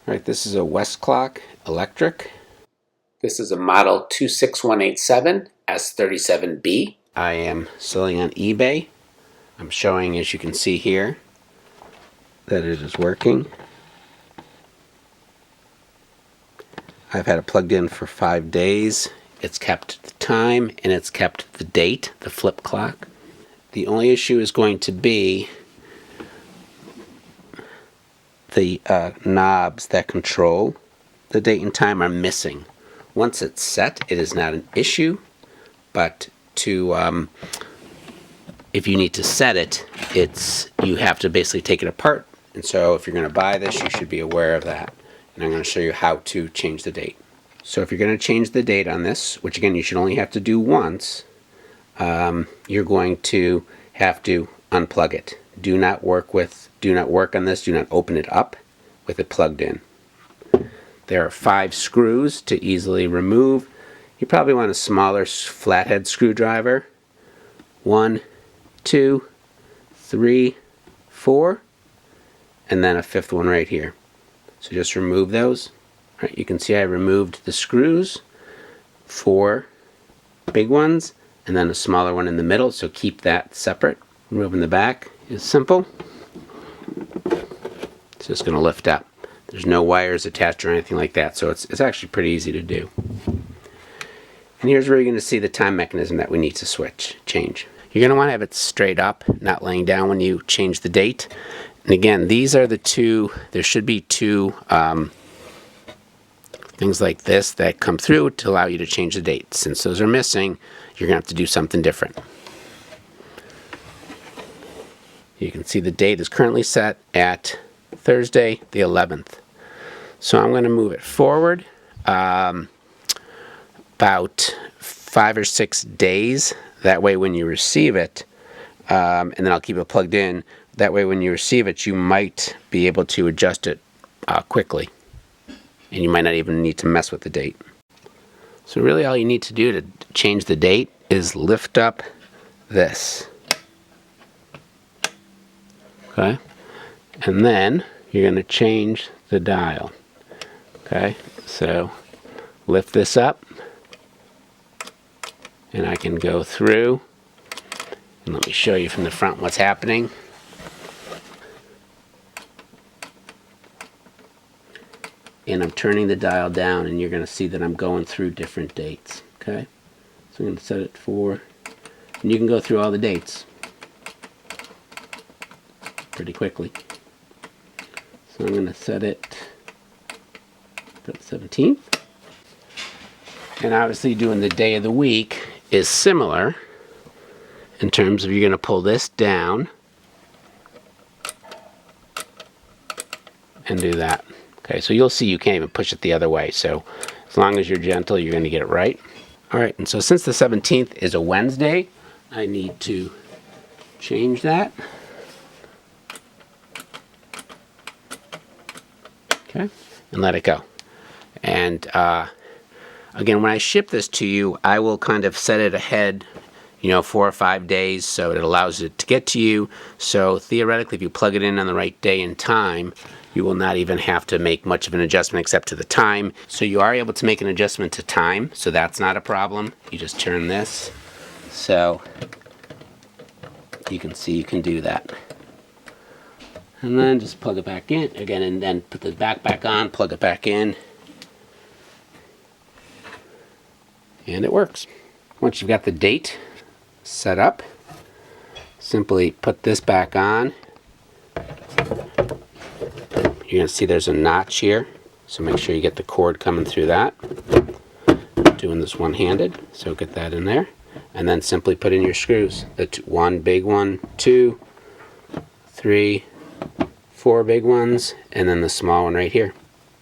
Alright, this is a Westclox electric. This is a model 26187 S37-B. I am selling on eBay. I'm showing, as you can see here, that it is working. I've had it plugged in for 5 days. It's kept the time and it's kept the date, the flip clock. The only issue is going to be the knobs that control the date and time are missing. Once it's set, it is not an issue, but if you need to set it, you have to basically take it apart. And so if you're going to buy this, you should be aware of that. And I'm going to show you how to change the date. So if you're going to change the date on this, which again you should only have to do once, you're going to have to unplug it. Do not work on this, do not open it up with it plugged in. There are 5 screws to easily remove. You probably want a smaller flathead screwdriver. 1, 2, 3, 4, and then a 5th one right here. So just remove those. All right, you can see I removed the screws, 4 big ones, and then a smaller one in the middle, so keep that separate. Removing the back is simple. It's just going to lift up. There's no wires attached or anything like that, so it's actually pretty easy to do. And here's where you're going to see the time mechanism that we need to change. You're going to want to have it straight up, not laying down when you change the date. And again, these are the two, there should be 2 things like this that come through to allow you to change the date. Since those are missing, you're going to have to do something different. You can see the date is currently set at Thursday the 11th. So I'm going to move it forward about 5 or 6 days. That way when you receive it, and then I'll keep it plugged in, that way when you receive it you might be able to adjust it quickly. And you might not even need to mess with the date. So really all you need to do to change the date is lift up this. Okay? And then you're going to change the dial. Okay? So lift this up and I can go through and let me show you from the front what's happening. And I'm turning the dial down and you're going to see that I'm going through different dates. Okay? So I'm going to set it for, and you can go through all the dates pretty quickly. So I'm going to set it for the 17th. And obviously doing the day of the week is similar in terms of you're going to pull this down and do that. Okay, so you'll see you can't even push it the other way. So as long as you're gentle, you're going to get it right. All right, and so since the 17th is a Wednesday, I need to change that. Okay, and let it go. And again, when I ship this to you, I will kind of set it ahead, 4 or 5 days, so it allows it to get to you. So theoretically, if you plug it in on the right day and time, you will not even have to make much of an adjustment except to the time. So you are able to make an adjustment to time, so that's not a problem. You just turn this, so you can see you can do that. And then just plug it back in again, and then put the back on, plug it back in, and it works. Once you've got the date set up, simply put this back on. You're going to see there's a notch here, so make sure you get the cord coming through that. I'm doing this one-handed, so get that in there. And then simply put in your screws. One big one, 2, 3, 4 big ones, and then the small one right here.